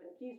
25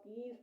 30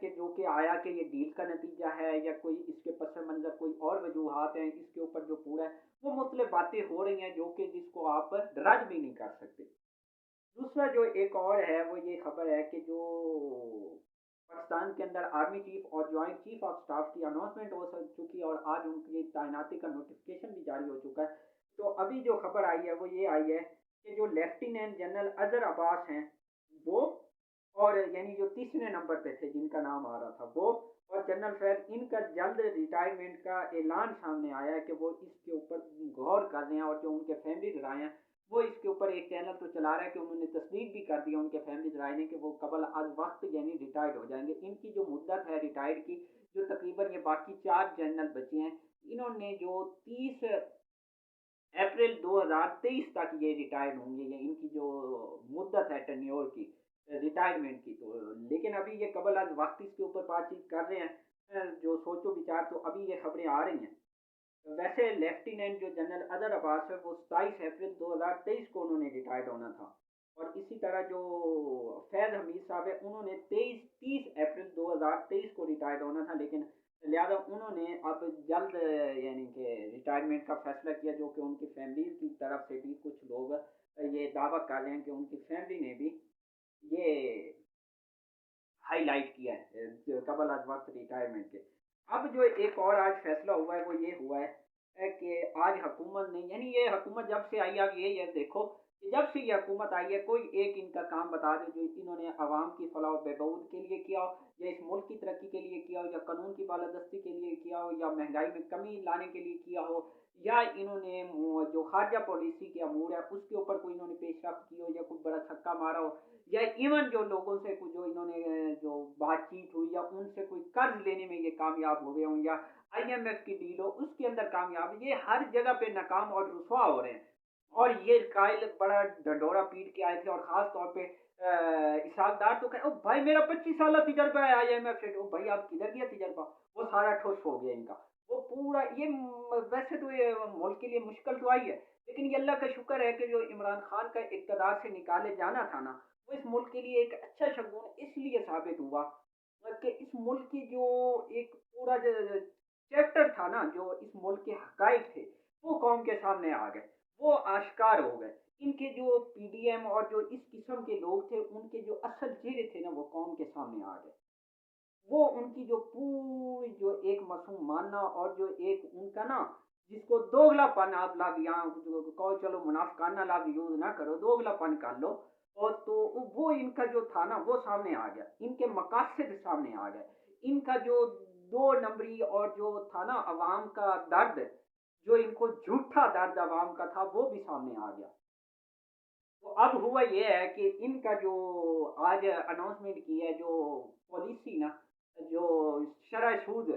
کہ جو کہ آیا کہ یہ ڈیل کا نتیجہ ہے یا کوئی اس کے پس منظر کوئی اور وجوہات ہیں اس کے اوپر جو پورا ہے وہ مختلف باتیں ہو رہی ہیں جو کہ جس کو آپ رد بھی نہیں کر سکتے۔ دوسرا جو ایک اور ہے وہ یہ خبر ہے کہ جو پاکستان کے اندر آرمی چیف اور جوائنٹ چیف آف اسٹاف کی اناؤنسمنٹ ہو چکی ہے اور آج ان کی تعیناتی کا نوٹیفکیشن بھی جاری ہو چکا ہے۔ تو ابھی جو خبر آئی ہے وہ یہ آئی ہے کہ جو لیفٹیننٹ جنرل اظہر عباس ہیں وہ، اور یعنی جو تیسرے نمبر پہ تھے جن کا نام آ رہا تھا وہ، اور جنرل فیض، ان کا جلد ریٹائرمنٹ کا اعلان سامنے آیا ہے کہ وہ اس کے اوپر غور کر رہے ہیں، اور جو ان کے فیملی ذرائع ہیں وہ اس کے اوپر ایک چینل تو چلا رہا ہے کہ انہوں نے تصدیق بھی کر دیا ان کے فیملی ذرائع نے کہ وہ قبل از وقت یعنی ریٹائرڈ ہو جائیں گے۔ ان کی جو مدت ہے ریٹائرڈ کی، جو تقریباً یہ باقی 4 جنرل بچے ہیں، انہوں نے جو 30 اپریل 2023 تک یہ ریٹائرڈ ہوں گے، یہ ان کی جو مدت ہے ٹینیور کی ریٹائرمنٹ کی۔ تو لیکن ابھی یہ قبل از وقت اس کے اوپر بات چیت کر رہے ہیں جو سوچو بچار، تو ابھی یہ خبریں آ رہی ہیں۔ ویسے لیفٹیننٹ جو جنرل اظہر عباس ہے وہ 27 اپریل 2023 کو انہوں نے ریٹائرڈ ہونا تھا، اور اسی طرح جو فیض حمید صاحب ہے انہوں نے 30 اپریل 2023 کو ریٹائرڈ ہونا تھا، لیکن لہٰذا انہوں نے اب جلد یعنی کہ ریٹائرمنٹ کا فیصلہ کیا، جو کہ ان کی فیملی کی طرف سے بھی کچھ لوگ یہ دعویٰ کر رہے ہیں کہ ان کی فیملی نے بھی یہ ہائی لائٹ کیا ہے قبل از وقت ریٹائرمنٹ کے۔ اب جو ایک اور آج فیصلہ ہوا ہے وہ یہ ہوا ہے کہ آج حکومت نے، یعنی یہ حکومت جب سے آئی، اب یہ دیکھو کہ جب سے یہ حکومت آئی ہے کوئی ایک ان کا کام بتا دے جو انہوں نے عوام کی فلاح و بہبود کے لیے کیا ہو، یا اس ملک کی ترقی کے لیے کیا ہو، یا قانون کی بالادستی کے لیے کیا ہو، یا مہنگائی میں کمی لانے کے لیے کیا ہو، یا انہوں نے جو خارجہ پالیسی کے امور ہے اس کے اوپر کوئی انہوں نے پیش رفت کی ہو، یا کوئی بڑا چھکا مارا ہو، یا ایون جو لوگوں سے جو انہوں نے جو بات چیت ہوئی یا ان سے کوئی قرض لینے میں یہ کامیاب ہو گئے ہوں، یا IMF کی ڈیل ہو اس کے اندر کامیاب، یہ ہر جگہ پہ ناکام اور رسوا ہو رہے ہیں۔ اور یہ قائل بڑا ڈنڈورا پیٹ کے آئے تھے، اور خاص طور پہ اسحاق ڈار تو کہ او بھائی میرا 25 سالہ تجربہ ہے IMF سے۔ او بھائی آپ کدھر گیا تجربہ؟ وہ سارا ٹھوس ہو گیا ان کا، وہ پورا یہ ویسے تو یہ ملک کے لیے مشکل تو آئی ہے، لیکن یہ اللہ کا شکر ہے کہ جو عمران خان کا اقتدار سے نکالے جانا تھا نا، وہ اس ملک کے لیے ایک اچھا شگون اس لیے ثابت ہوا کہ اس ملک کی جو ایک پورا چیپٹر تھا نا، جو اس ملک کے حقائق تھے وہ قوم کے سامنے آ گئے، وہ آشکار ہو گئے۔ ان کے جو PDM اور جو اس قسم کے لوگ تھے ان کے جو اصل چہرے تھے نا وہ قوم کے سامنے آ گئے، وہ ان کی جو پوری جو ایک معصوم ماننا اور جو ایک ان کا نا جس کو دوگلا پن آپ لفظ یہاں کہو، چلو منافقانہ لفظ یوز نہ کرو، دوگلا پن کر لو، اور تو وہ ان کا جو تھا نا وہ سامنے آ گیا، ان کے مقاصد سامنے آ گئے، ان کا جو 2 نمبری اور جو تھا نا عوام کا درد، جو ان کو جھوٹا درد عوام کا تھا وہ بھی سامنے آ گیا۔ تو اب ہوا یہ ہے کہ ان کا جو آج اناؤنسمنٹ کی ہے جو پالیسی نا، جو شرح سود،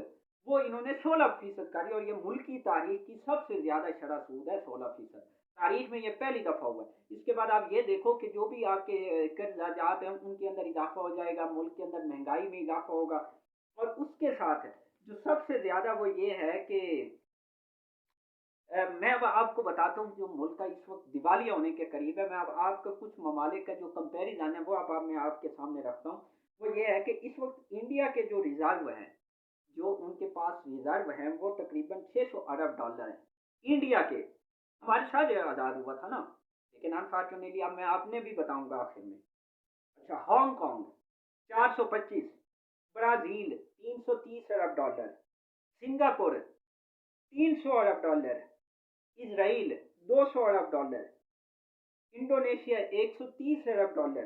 وہ انہوں نے 16% کری، اور یہ ملکی تاریخ کی سب سے زیادہ شرح سود ہے 16%، تاریخ میں یہ پہلی دفعہ ہوا ہے۔ اس کے بعد آپ یہ دیکھو کہ جو بھی آپ کے قرضات ہیں ان کے اندر اضافہ ہو جائے گا، ملک کے اندر مہنگائی میں اضافہ ہوگا، اور اس کے ساتھ جو سب سے زیادہ وہ یہ ہے کہ میں اب آپ کو بتاتا ہوں جو ملک کا اس وقت دیوالیہ ہونے کے قریب ہے، میں اب آپ کا کچھ ممالک کا جو کمپیریزن ہے وہ اب میں آپ کے سامنے رکھتا ہوں۔ وہ یہ ہے کہ اس وقت انڈیا کے جو ریزرو ہیں، جو ان کے پاس ریزرو ہیں وہ تقریباً $600 ارب ہیں انڈیا کے۔ ہمارے ساتھ آزاد ہوا تھا نا، لیکن انفارچونیٹلی اب میں آپ نے بھی بتاؤں گا آخر میں۔ اچھا، ہانگ کانگ 425، برازیل $330 ارب، سنگاپور $300 ارب، اسرائیل $200 ارب، انڈونیشیا $130 ارب،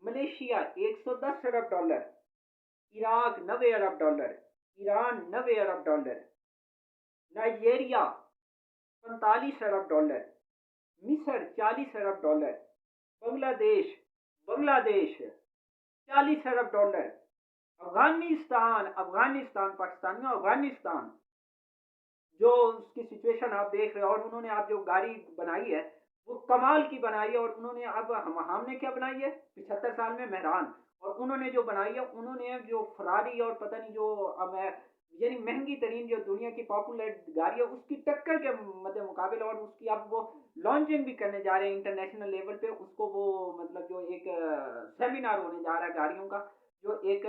ملیشیا $110 ارب، عراق $90 ارب، ایران $90 ارب، نائجیریا $45 ارب، مصر $40 ارب، بنگلہ دیش $40 ارب، افغانستان پاکستانیوں افغانستان جو اس کی سچویشن آپ دیکھ رہے ہیں، اور انہوں نے اب جو گاڑی بنائی ہے وہ کمال کی بنائی ہے، اور انہوں نے اب ہم نے کیا بنائی ہے 75 سال میں مہران، اور انہوں نے جو بنائی ہے انہوں نے جو فراری اور پتہ نہیں جو اب یعنی مہنگی ترین جو دنیا کی پاپولر گاڑی ہے اس کی ٹکر کے مد مقابل، اور اس کی اب وہ لانچنگ بھی کرنے جا رہے ہیں انٹرنیشنل لیول پہ، اس کو وہ مطلب جو ایک سیمینار ہونے جا رہا ہے گاڑیوں کا، جو ایک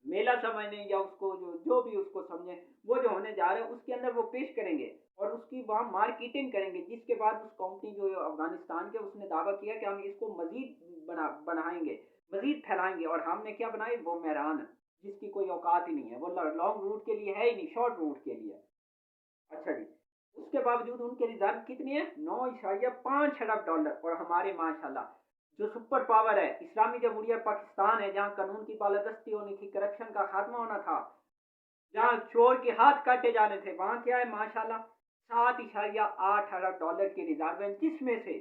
میلہ سمجھیں یا اس کو جو بھی اس کو سمجھیں، وہ جو ہونے جا رہے ہیں اس کے اندر وہ پیش کریں گے اور اس کی وہاں مارکیٹنگ کریں گے، جس کے بعد اس کمپنی جو افغانستان کے اس نے دعویٰ کیا کہ ہم اس کو مزید بڑھائیں گے، مزید پھیلائیں گے، اور ہم نے کیا بنائی وہ میران، جس کی کوئی اوقات ہی نہیں ہے، وہ لانگ روٹ کے لیے ہے ہی نہیں، شارٹ روٹ کے لیے۔ اچھا جی، اس کے باوجود ان کے ریزرو کتنے ہیں؟ 9.5 ارب ڈالر، اور ہمارے ماشاءاللہ جو سپر پاور ہے اسلامی جمہوریہ پاکستان ہے، جہاں قانون کی بالادستی ہونی تھی، کرپشن کا خاتمہ ہونا تھا، جہاں چور کے ہاتھ کاٹے جانے تھے، وہاں کیا ہے ماشاءاللہ 7.8 ارب ڈالر کے ریزرو ہیں، جس میں سے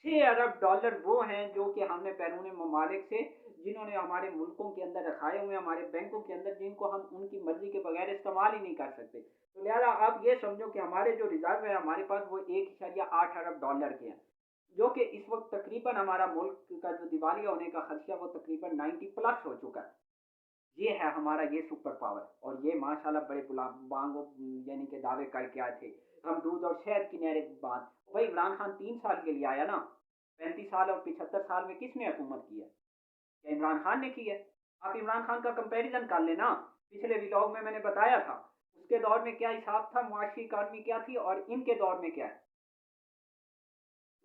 6 ارب ڈالر وہ ہیں جو کہ ہم نے بیرون ممالک سے، جنہوں نے ہمارے ملکوں کے اندر رکھائے ہوئے ہمارے بینکوں کے اندر، جن کو ہم ان کی مرضی کے بغیر استعمال ہی نہیں کر سکتے، تو لہٰذا آپ یہ سمجھو کہ ہمارے جو ریزرو ہے ہمارے پاس وہ 1.8 ارب ڈالر کے ہیں، جو کہ اس وقت تقریباً ہمارا ملک کا جو دیوالیہ ہونے کا خدشہ وہ تقریباً 90+ ہو چکا ہے۔ یہ ہے ہمارا یہ سپر پاور، اور یہ ماشاءاللہ بڑے بانگو یعنی کہ دعوے کر کے آئے تھے، ہم دودھ اور شہد کی نہریں بات، بھائی عمران خان 3 سال کے لیے آیا نا، 35 سال اور 75 سال میں کس نے حکومت کی ہے؟ کیا عمران خان نے کی ہے؟ آپ عمران خان کا کمپیریزن کر لینا، پچھلے ولاگ میں نے بتایا تھا اس کے دور میں کیا حساب تھا، معاشی اکانومی کیا تھی، اور ان کے دور میں کیا ہے۔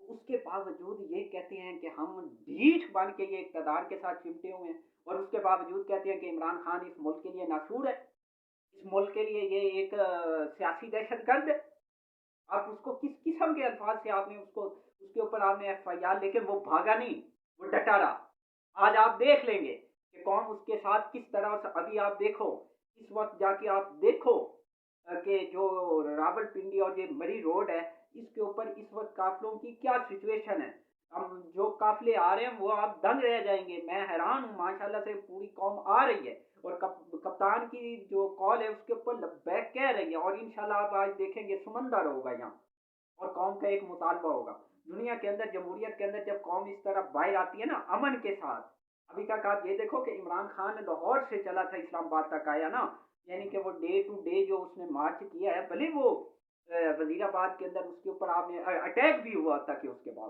اس کے باوجود یہ کہتے ہیں کہ ہم ڈھیٹ بن کے یہ اقتدار کے ساتھ چمٹے ہوئے ہیں، اور اس کے باوجود کہتے ہیں کہ عمران خان اس ملک کے لیے ناسور ہے، اس ملک کے لیے یہ ایک سیاسی دہشت گرد ہے۔ آپ اس کو کس قسم کے الفاظ سے آپ نے اس کو، اس کے اوپر آپ نے FIR، لیکن وہ بھاگا نہیں، وہ ڈٹا رہا۔ آج آپ دیکھ لیں گے کہ قوم اس کے ساتھ کس طرح سے، ابھی آپ دیکھو اس وقت جا کے آپ دیکھو کہ جو راول پنڈی اور یہ مری روڈ ہے، اس کے اوپر اس وقت قافلوں کی کیا سچویشن ہے، ہم جو قافلے آ رہے ہیں وہ آپ دنگ رہ جائیں گے، میں حیران ہوں ماشاءاللہ سے، پوری قوم آ رہی ہے، اور کپتان کی جو کال ہے اس کے اوپر لبیک کہہ رہی ہے، اور انشاءاللہ آپ آج دیکھیں گے سمندر ہوگا یہاں، اور قوم کا ایک مطالبہ ہوگا دنیا کے اندر، جمہوریت کے اندر، جب قوم اس طرح باہر آتی ہے نا امن کے ساتھ۔ ابھی تک آپ یہ دیکھو کہ عمران خان لاہور سے چلا تھا اسلام آباد تک آیا نا، یعنی کہ وہ ڈے ٹو ڈے جو اس نے مارچ کیا ہے، بھلے وہ وزیر آباد کے اندر اس کے اوپر آپ نے اٹیک بھی ہوا تھا، کہ اس کے بعد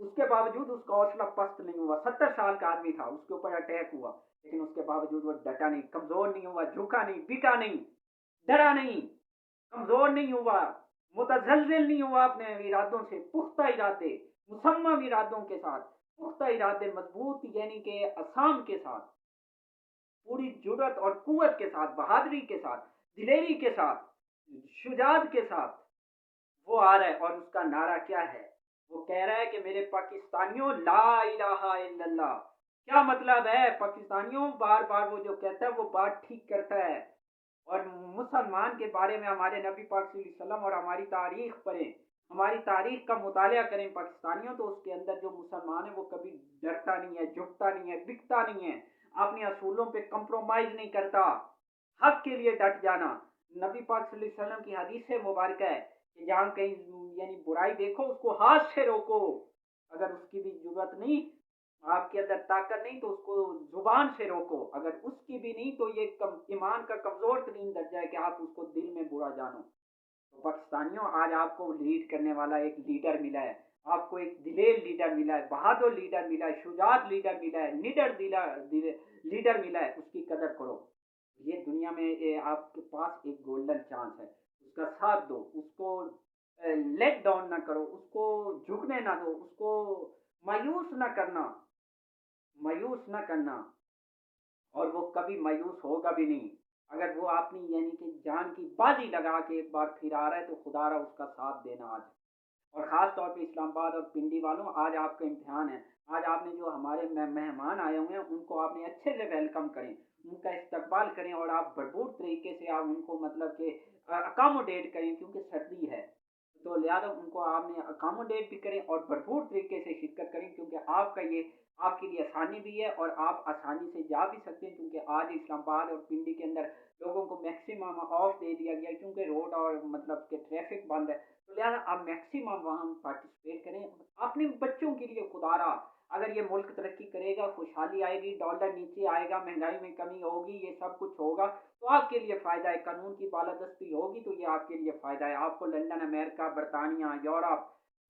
اس کے باوجود اس کا حوصلہ پست نہیں ہوا، 70 سال کا آدمی تھا، اس کے اوپر اٹیک ہوا، لیکن اس کے باوجود وہ ڈٹا نہیں، کمزور نہیں ہوا، جھکا نہیں، بکا نہیں، ڈرا نہیں، کمزور نہیں ہوا، متزلزل نہیں ہوا، اپنے ارادوں سے پختہ ارادے، مصمم ارادوں کے ساتھ، پختہ ارادے مضبوط یعنی کہ اسام کے ساتھ، پوری جرت اور قوت کے ساتھ، بہادری کے ساتھ، دلیری کے ساتھ، شجاعت کے ساتھ وہ آ رہا ہے، اور اس کا نعرہ کیا ہے؟ وہ کہہ رہا ہے کہ میرے پاکستانیوں لا الہ الا اللہ۔ کیا مطلب ہے پاکستانیوں؟ بار بار وہ جو کہتا ہے وہ بات ٹھیک کرتا ہے، اور مسلمان کے بارے میں ہمارے نبی پاک صلی اللہ علیہ وسلم اور ہماری تاریخ پڑھیں، ہماری تاریخ کا مطالعہ کریں پاکستانیوں، تو اس کے اندر جو مسلمان ہے وہ کبھی ڈرتا نہیں ہے، جھکتا نہیں ہے، بکتا نہیں ہے، اپنے اصولوں پہ کمپرومائز نہیں کرتا، حق کے لیے ڈٹ جانا۔ نبی پاک صلی اللہ علیہ وسلم کی حدیث سے مبارکہ ہے کہ جہاں کہیں یعنی برائی دیکھو اس کو ہاتھ سے روکو، اگر اس کی بھی ضرورت نہیں، آپ کے اندر طاقت نہیں تو اس کو زبان سے روکو، اگر اس کی بھی نہیں تو یہ ایمان کا کمزور ترین درجہ ہے کہ آپ اس کو دل میں برا جانو۔ تو پاکستانیوں آج آپ کو لیڈ کرنے والا ایک لیڈر ملا ہے، آپ کو ایک دلیر لیڈر ملا ہے، بہادر لیڈر ملا ہے، شجاعت لیڈر ملا ہے، نڈر لیڈر ملا ہے، اس کی قدر کرو۔ یہ دنیا میں آپ کے پاس ایک گولڈن چانس ہے، اس کا ساتھ دو، اس کو لیٹ ڈاؤن نہ کرو، اس کو جھکنے نہ دو، اس کو مایوس نہ کرنا، مایوس نہ کرنا، اور وہ کبھی مایوس ہوگا بھی نہیں، اگر وہ اپنی یعنی کہ جان کی بازی لگا کے ایک بار پھر آ رہا ہے تو خدا را اس کا ساتھ دینا آج، اور خاص طور پہ اسلام آباد اور پنڈی والوں، آج آپ کا امتحان ہے، آج آپ نے جو ہمارے مہمان آئے ہوئے ہیں ان کو آپ نے اچھے سے ویلکم کریں، ان کا استقبال کریں، اور آپ بھرپور طریقے سے آپ ان کو مطلب کہ اکاموڈیٹ کریں، کیونکہ سردی ہے تو لہٰذا ان کو آپ نے اکاموڈیٹ بھی کریں اور بھرپور طریقے سے شرکت کریں، کیونکہ آپ کا یہ آپ کے لیے آسانی بھی ہے، اور آپ آسانی سے جا بھی سکتے ہیں، کیونکہ آج اسلام آباد اور پنڈی کے اندر لوگوں کو میکسیمم آف دے دیا گیا، کیونکہ روڈ اور مطلب کہ ٹریفک بند ہے، تو لہٰذا آپ میکسیمم وہاں پارٹیسپیٹ کریں اپنے بچوں کے لیے، خدا را اگر یہ ملک ترقی کرے گا، خوشحالی آئے گی، ڈالر نیچے آئے گا، مہنگائی میں کمی ہوگی، یہ سب کچھ ہوگا تو آپ کے لیے فائدہ ہے، قانون کی بالادستی ہوگی تو یہ آپ کے لیے فائدہ ہے، آپ کو لندن، امریکہ، برطانیہ، یورپ،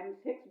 M6